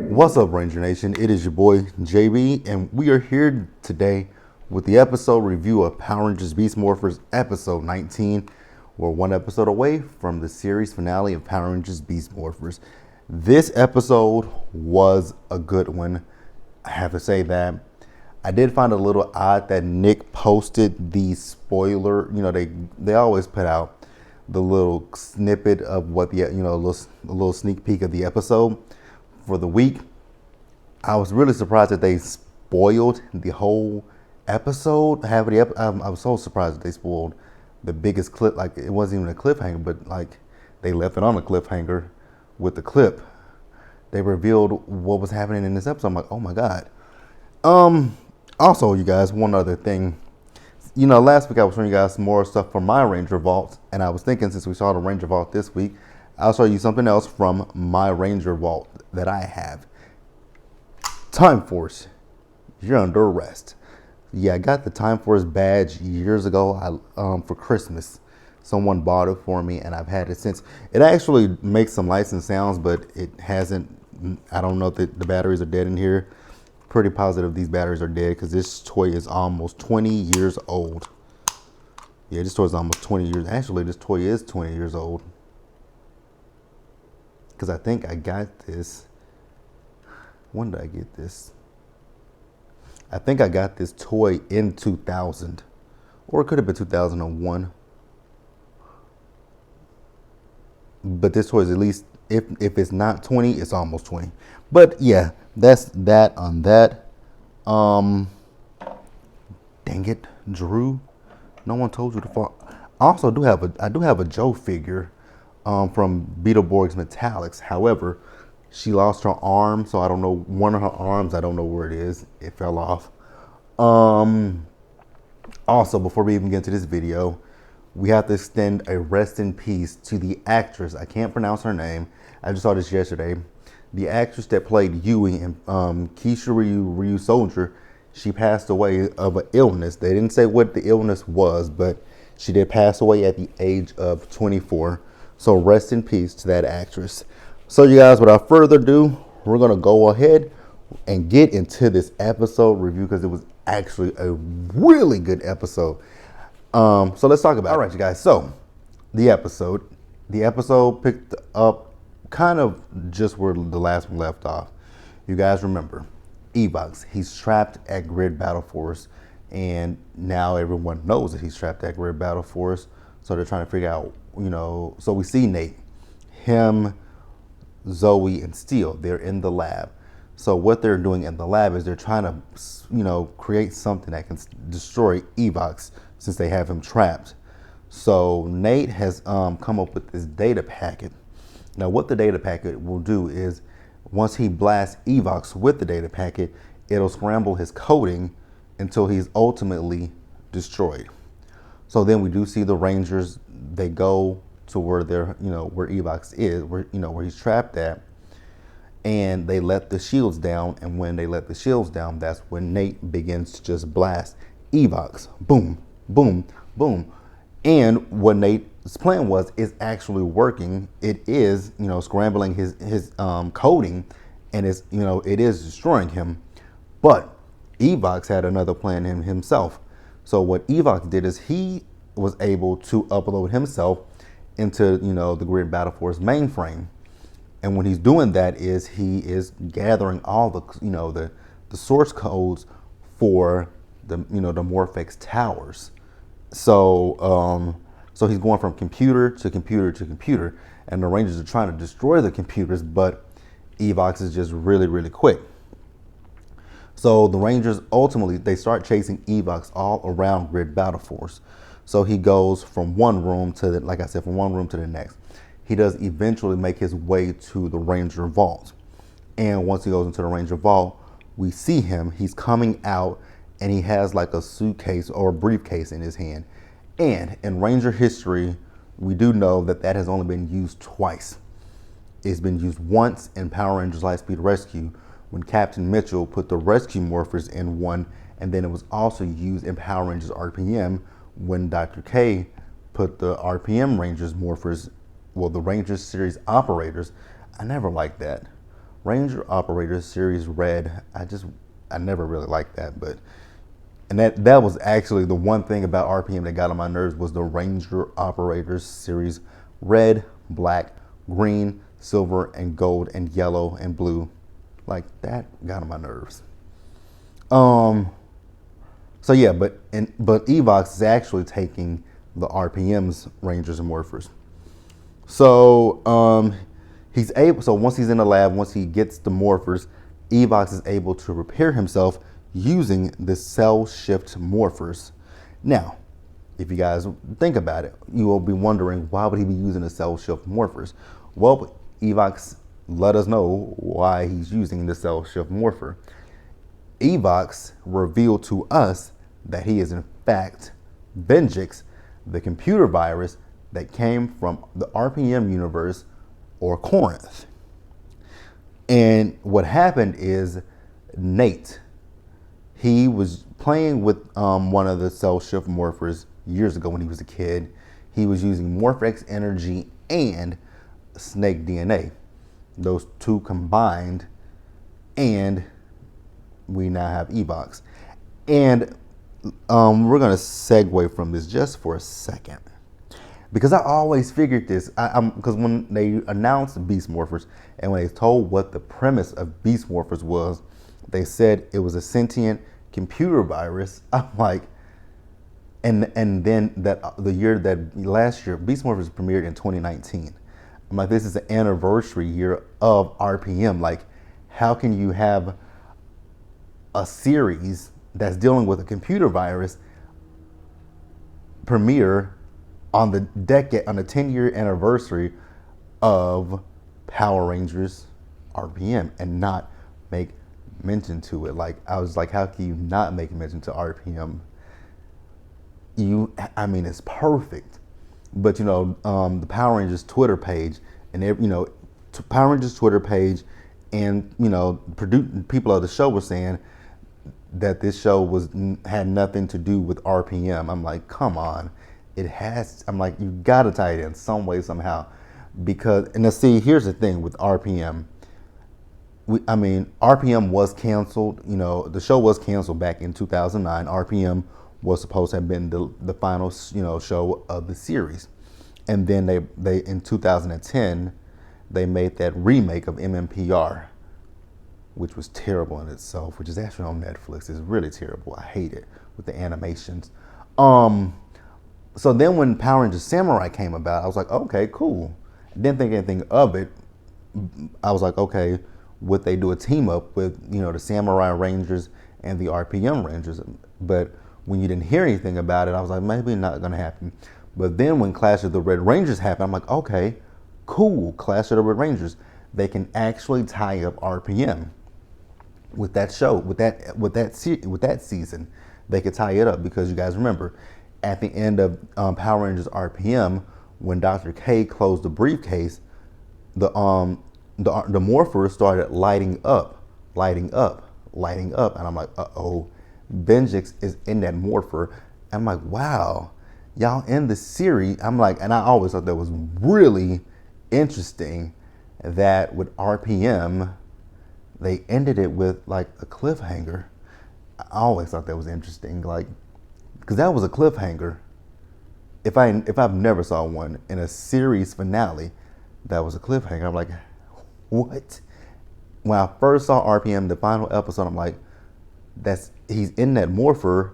What's up, Ranger Nation? It is your boy JB, and we are here today with the episode review of Power Rangers Beast Morphers Ep.19. We're one episode away from the series finale of Power Rangers Beast Morphers. This episode was a good one. I have to say that. I did find it a little odd that Nick posted the spoiler. You know, they always put out the little snippet of what the, a little sneak peek of the episode for the week. I was really surprised that they spoiled the whole episode. I was so surprised that they spoiled the biggest clip. Like, it wasn't even a cliffhanger, but like they left it on a cliffhanger with the clip. They revealed what was happening in this episode. I'm like, oh my God. Also, you guys, one other thing. Last week I was showing you guys some more stuff from my Ranger Vault, and I was thinking, since we saw the Ranger Vault this week, I'll show you something else from my Ranger Vault that I have. Time Force, you're under arrest. Yeah, I got the Time Force badge years ago for Christmas. Someone bought it for me, and I've had it since. It actually makes some lights and sounds, but it hasn't. I don't know if the batteries are dead in here. Pretty positive these batteries are dead because this toy is almost 20 years old. Yeah, this toy is almost 20 years. Actually, this toy is 20 years old. Because I think I got this. When did I get this? I think I got this toy in 2000. Or it could have been 2001. But this toy is at least, if it's not 20, it's almost 20. But yeah, that's that on that. Dang it, Drew. No one told you to fall. I also I do have a Joe figure from Beetleborg's Metallics. However, she lost her arm, so I don't know, one of her arms, I don't know where it is. It fell off. Also, before we even get into this video, we have to extend a rest in peace to the actress. I can't pronounce her name. I just saw this yesterday. The actress that played Yui in Keisha Ryu Soldier, she passed away of an illness. They didn't say what the illness was, but she did pass away at the age of 24. So rest in peace to that actress. So you guys, without further ado, we're going to go ahead and get into this episode review because it was actually a really good episode. So let's talk about it. All right, you guys. So the episode picked up kind of just where the last one left off. You guys remember Evox. He's trapped at Grid Battle Force, and now everyone knows that he's trapped at Grid Battle Force. So they're trying to figure out, so we see Nate, him, Zoe, and Steel. They're in the lab. So what they're doing in the lab is they're trying to, create something that can destroy Evox since they have him trapped. So Nate has come up with this data packet. Now, what the data packet will do is once he blasts Evox with the data packet, it'll scramble his coding until he's ultimately destroyed. So then we do see the Rangers. They go to where they're, where Evox is, where he's trapped at, and they let the shields down. And when they let the shields down, that's when Nate begins to just blast Evox. Boom, boom, boom. And what Nate's plan was is actually working. It is, scrambling his coding, and it's, it is destroying him. But Evox had another plan himself. So what Evox did is he was able to upload himself into, the Grid Battle Force mainframe. And when he's doing that is he is gathering all the, the source codes for the, the Morphex towers. So, so he's going from computer to computer to computer, and the Rangers are trying to destroy the computers, but Evox is just really, really quick. So the Rangers ultimately, they start chasing Evox all around Grid Battle Force. So he goes from one room to the, like I said, from one room to the next. He does eventually make his way to the Ranger Vault. And once he goes into the Ranger Vault, we see him. He's coming out, and he has like a suitcase or a briefcase in his hand. And in Ranger history, we do know that that has only been used twice. It's been used once in Power Rangers Lightspeed Rescue when Captain Mitchell put the rescue morphers in one, and then it was also used in Power Rangers RPM when Dr. K put the RPM Rangers morphers, well, the Rangers series operators. I never liked that. Ranger Operator Series Red. I never really liked that, but and that was actually the one thing about RPM that got on my nerves was the Ranger Operators Series Red, Black, Green, Silver, and Gold, and Yellow, and Blue. Like, that got on my nerves. So yeah, but Evox is actually taking the RPM's Rangers and Morphers. So he's able. So once he's in the lab, once he gets the Morphers, Evox is able to repair himself using the cell shift Morphers. Now, if you guys think about it, you will be wondering, why would he be using the cell shift Morphers? Well, Evox let us know why he's using the cell shift Morpher. Evox revealed to us that he is in fact Benjix, the computer virus that came from the RPM universe or Corinth. And what happened is Nate, he was playing with one of the cell shift morphers years ago when he was a kid. He was using MorphX energy and snake DNA. Those two combined, and we now have Evox. And we're going to segue from this just for a second, because I always figured this. Because when they announced Beast Morphers and when they told what the premise of Beast Morphers was, they said it was a sentient computer virus. I'm like, and then that the year that last year Beast Morphers premiered in 2019. I'm like, this is the anniversary year of RPM. Like, how can you have a series that's dealing with a computer virus premiere on the 10-year anniversary of Power Rangers RPM and not make mention to it? Like, I was like, how can you not make mention to RPM? I mean, it's perfect. But the Power Rangers Twitter page and Power Rangers Twitter page and people of the show were saying that this show had nothing to do with RPM. I'm like, come on, it has. I'm like, you gotta tie it in some way somehow, because see, here's the thing with RPM. RPM was canceled. The show was canceled back in 2009. RPM was supposed to have been the final show of the series, and then they in 2010 they made that remake of MMPR, which was terrible in itself, which is actually on Netflix. It's really terrible. I hate it with the animations. So then when Power Rangers Samurai came about, I was like, okay, cool. I didn't think anything of it. I was like, okay, would they do a team up with the Samurai Rangers and the RPM Rangers? But when you didn't hear anything about it, I was like, maybe not gonna happen. But then when Clash of the Red Rangers happened, I'm like, okay, cool, Clash of the Red Rangers. They can actually tie up RPM with that show, with that season. They could tie it up, because you guys remember at the end of Power Rangers RPM, when Dr. K closed the briefcase, the morphers started lighting up, and I'm like, uh-oh, Benjix is in that morpher. I'm like, wow, y'all in the series. I'm like, and I always thought that was really interesting that with RPM, they ended it with like a cliffhanger. I always thought that was interesting, like, because that was a cliffhanger. If I've never saw one in a series finale, that was a cliffhanger. I'm like, what? When I first saw RPM, the final episode, I'm like, he's in that morpher,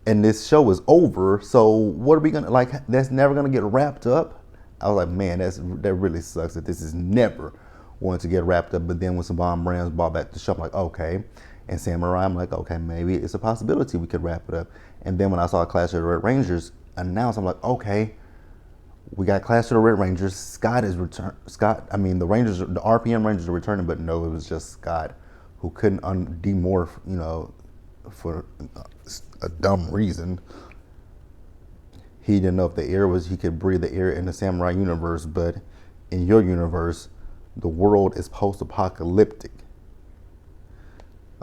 and this show is over. So what are we gonna, like? That's never gonna get wrapped up. I was like, man, that really sucks that this is never going to get wrapped up. But then when Saban Brands brought back the show, I'm like, okay. And Samurai, I'm like, okay, maybe it's a possibility we could wrap it up. And then when I saw Clash of the Red Rangers announced, I'm like, okay, we got Clash of the Red Rangers. Scott is return. The Rangers, the RPM Rangers are returning, but no, it was just Scott who couldn't demorph, for a dumb reason. He didn't know if the air he could breathe the air in the Samurai universe, but in your universe, the world is post-apocalyptic.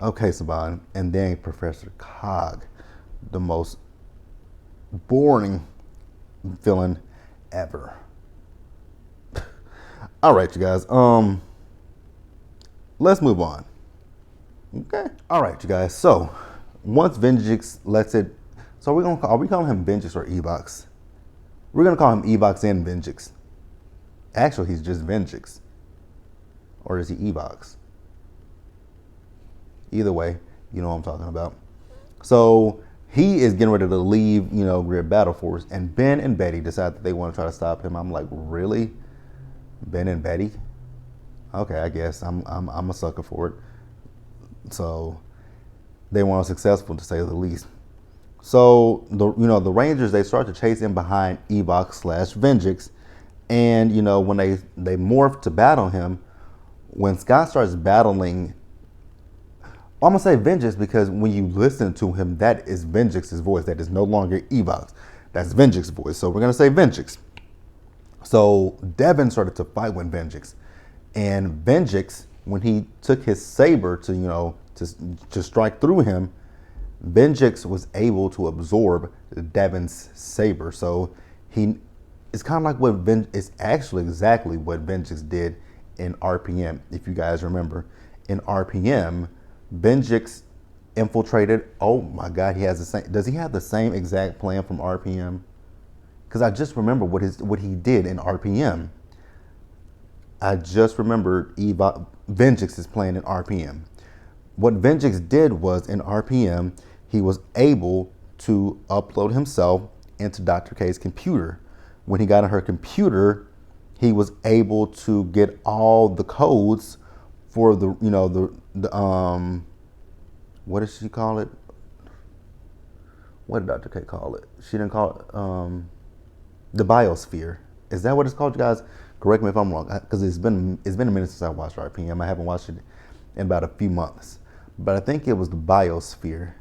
Okay, Saban. And then Professor Cog, the most boring villain ever. All right, you guys. let's move on. Okay. All right, you guys. So once Vengeance lets it, so are we calling him Vengeance or Evox? We're gonna call him Evox and Vengeance. Actually, he's just Vengeance, or is he Evox? Either way, you know what I'm talking about. So he is getting ready to leave, Grid Battle Force, and Ben and Betty decide that they want to try to stop him. I'm like, really? Ben and Betty? Okay, I guess I'm a sucker for it. So they weren't successful, to say the least. So the Rangers, they start to chase in behind Evox / Vengeance, and when they morph to battle him, when Scott starts battling, I'm gonna say Vengeance because when you listen to him, that is Vengeance's voice. That is no longer Evox. That's Vengeance's voice. So we're gonna say Vengeance. So Devin started to fight with Vengeance, and Vengeance, when he took his saber to to strike through him, Vengeance was able to absorb Devin's saber. So it's kind of like it's actually exactly what Vengeance did in RPM. If you guys remember, in RPM, Vengeance infiltrated. Oh my God, he has the same. Does he have the same exact plan from RPM? Because I just remember what he did in RPM. I just remembered Vengeance's plan in RPM. What Vengeance did was in RPM, he was able to upload himself into Dr. K's computer. When he got on her computer, he was able to get all the codes for the what did she call it? What did Dr. K call it? She didn't call it the biosphere. Is that what it's called, you guys? Correct me if I'm wrong, because it's been a minute since I watched RPM. I haven't watched it in about a few months, but I think it was the biosphere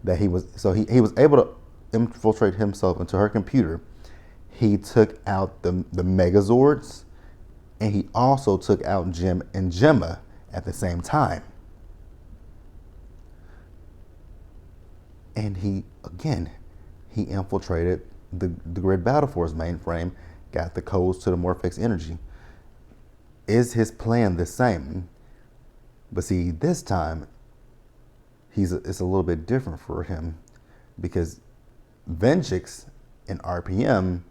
that he was. So he was able to infiltrate himself into her computer. He took out the Megazords, and he also took out Jim and Gemma at the same time. And he infiltrated the Grid Battle Force mainframe, got the codes to the Morphex energy. Is his plan the same? But see, this time, it's a little bit different for him, because Vengeance in RPM,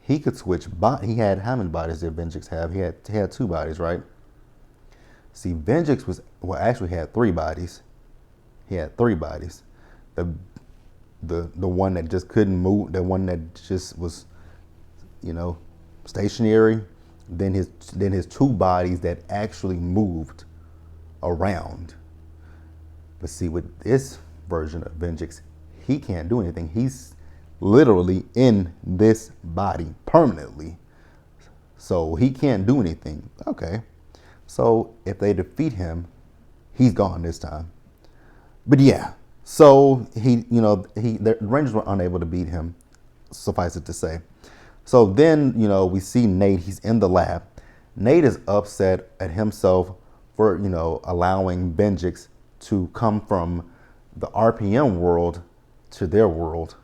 he could switch he had, how many bodies did Vengeance have? He had 2 bodies, right? See, Vengeance actually had 3 bodies. He had 3 bodies. The one that just couldn't move, the one that just was, stationary. Then his 2 bodies that actually moved around. But see, with this version of Vengeance, he can't do anything. He's literally in this body permanently, so he can't do anything. Okay, so if they defeat him, he's gone this time. But yeah. So the Rangers were unable to beat him, suffice it to say. So then, we see Nate, he's in the lab. Nate is upset at himself for, allowing Vengeance to come from the RPM world to their world.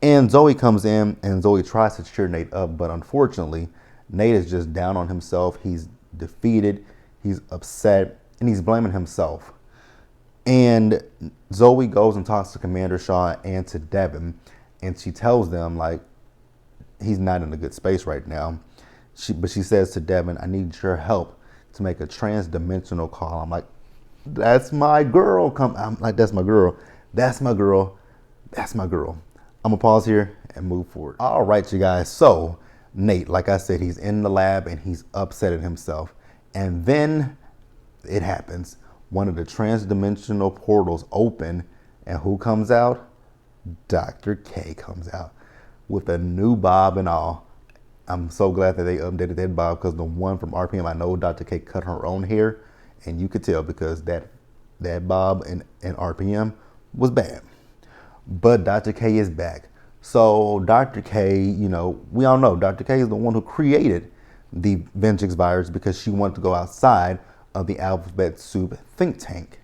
And Zoe comes in, and Zoe tries to cheer Nate up, but unfortunately, Nate is just down on himself. He's defeated, he's upset, and he's blaming himself. And Zoe goes and talks to Commander Shaw and to Devin, and she tells them, like, he's not in a good space right now. But she says to Devin, I need your help to make a trans-dimensional call. I'm like, that's my girl. I'm like, that's my girl. That's my girl. That's my girl. I'm going to pause here and move forward. All right, you guys. So Nate, like I said, he's in the lab and he's upset at himself. And then it happens. One of the trans-dimensional portals open, and who comes out? Dr. K comes out with a new bob and all. I'm so glad that they updated that bob, because the one from RPM, I know Dr. K cut her own hair, and you could tell because that bob in RPM was bad. But Dr. K is back. So Dr. K, we all know Dr. K is the one who created the Vengeance virus, because she wanted to go outside of the Alphabet Soup think tank.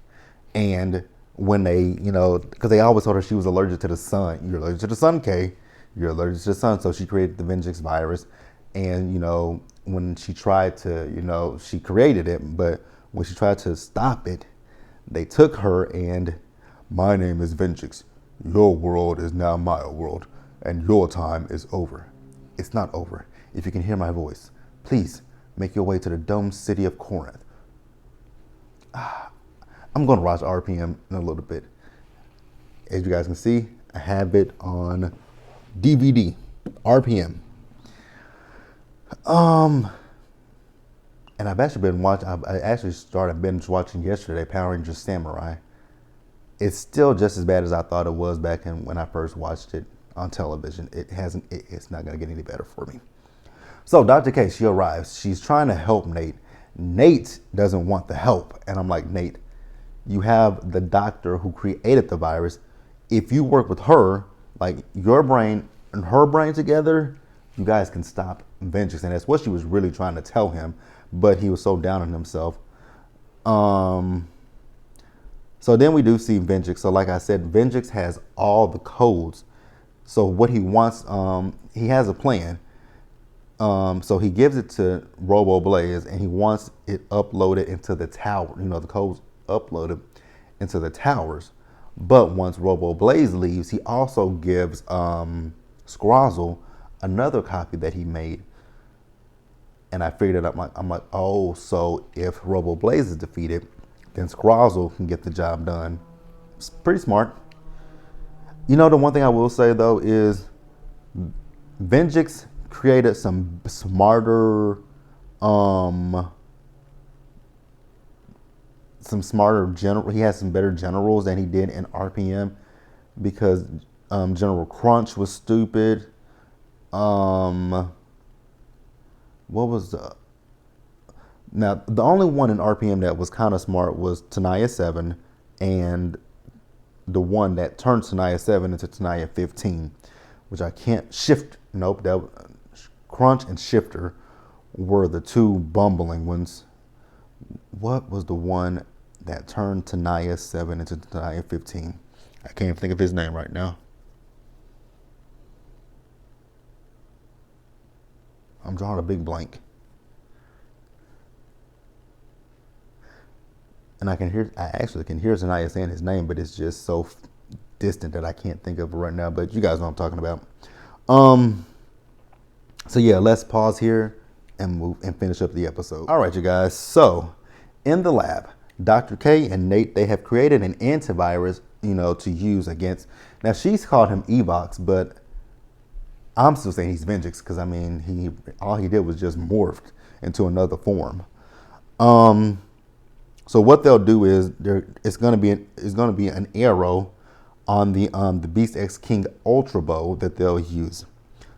And when they, because they always told her she was allergic to the sun. You're allergic to the sun, Kay. You're allergic to the sun. So she created the Vengeance virus. And, when she tried to, she created it, but when she tried to stop it, they took her and, my name is Vengeance. Your world is now my world, and your time is over. It's not over. If you can hear my voice, please make your way to the domed city of Corinth. I'm going to watch RPM in a little bit. As you guys can see, I have it on DVD, RPM. And I've actually been watching, I actually started binge watching yesterday, Power Rangers Samurai. It's still just as bad as I thought it was back when I first watched it on television. It's not going to get any better for me. So Dr. K, she arrives. She's trying to help Nate. Nate doesn't want the help. And I'm like, Nate, you have the doctor who created the virus. If you work with her, like your brain and her brain together, you guys can stop Vengeance. And that's what she was really trying to tell him. But he was so down on himself. So then we do see Vengeance. So like I said, Vengeance has all the codes. So what he wants, he has a plan. So he gives it to Robo Blaze and he wants it uploaded into the tower. The codes uploaded into the towers. But once Robo Blaze leaves, he also gives Scrozzle another copy that he made. And I figured it out. I'm like, oh, so if Robo Blaze is defeated, then Scrozzle can get the job done. It's pretty smart. The one thing I will say though is Vengeance created some smarter general. He has some better generals than he did in RPM because General Crunch was stupid. What was now the only one in RPM that was kind of smart was Tenaya 7 and the one that turned Tenaya 7 into Tenaya 15, which I can't shift. Nope, that Crunch and Shifter were the two bumbling ones. What was the one that turned Tenaya 7 into Tenaya 15? I can't even think of his name right now. I'm drawing a big blank. And I actually can hear Zanaya saying his name, but it's just so distant that I can't think of it right now. But you guys know what I'm talking about. So yeah, let's pause here and move and finish up the episode. All right, you guys. So in the lab, Dr. K and Nate, they have created an antivirus, to use against. Now she's called him Evox, but I'm still saying he's Vengeance because all he did was just morphed into another form. So what they'll do is it's gonna be an arrow on the Beast X King Ultra Bow that they'll use.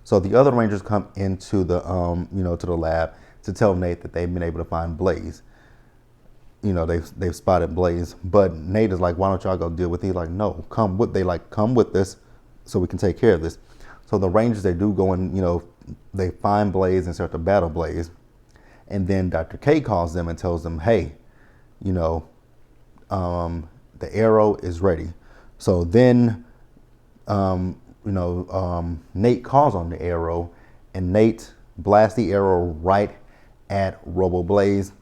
So the other Rangers come into the to the lab to tell Nate that they've been able to find Blaze. They've spotted Blaze, but Nate is like, why don't y'all go deal with it? He's like, no, come with this so we can take care of this. So the Rangers, they do go and, they find Blaze and start to battle Blaze. And then Dr. K calls them and tells them, hey, the arrow is ready. So then, Nate calls on the arrow and Nate blasts the arrow right at Robo Blaze.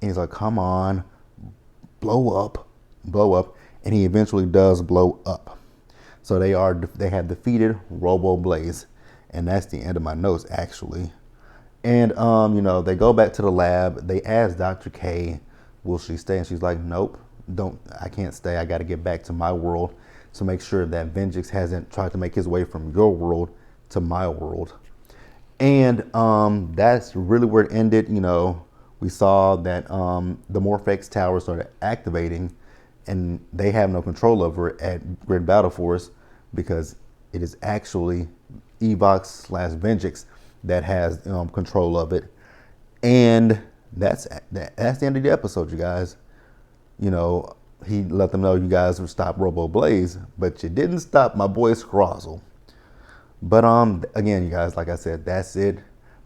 And he's like, come on, blow up. And he eventually does blow up. So they have defeated Robo Blaze. And that's the end of my notes, actually. And, they go back to the lab. They ask Dr. K, will she stay? And she's like, nope, I can't stay. I got to get back to my world to make sure that Vengeance hasn't tried to make his way from your world to my world. And that's really where it ended. We saw that the Morphex tower started activating and they have no control over it at Grid Battle Force because it is actually Evox/Vengeance that has control of it. And that's the end of the episode, you guys. He let them know you guys would stop Robo Blaze, but you didn't stop my boy Scrozzle. But again, you guys, like I said, that's it.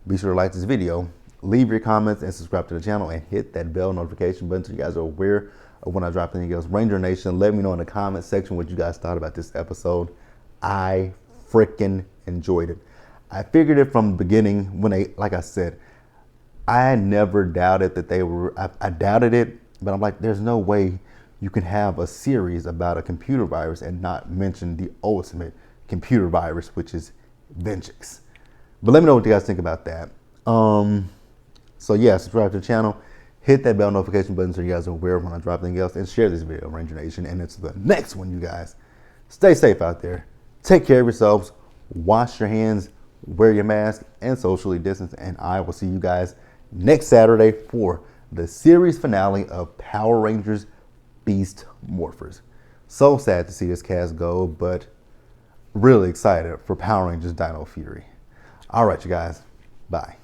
Be sure to like this video, leave your comments, and subscribe to the channel, and hit that bell notification button so you guys are aware of when I drop anything else. Ranger Nation, let me know in the comment section what you guys thought about this episode. I freaking enjoyed it. I figured it from the beginning like I said, I never doubted that they were, I doubted it, but I'm like, there's no way you can have a series about a computer virus and not mention the ultimate computer virus, which is Vengeance. But let me know what you guys think about that. So yeah, subscribe to the channel, hit that bell notification button so you guys are aware when I drop anything else, and share this video, Ranger Nation. And it's the next one, you guys. Stay safe out there. Take care of yourselves. Wash your hands, wear your mask, and socially distance. And I will see you guys next Saturday for the series finale of Power Rangers Beast Morphers. So sad to see this cast go, but really excited for Power Rangers Dino Fury. All right, you guys. Bye.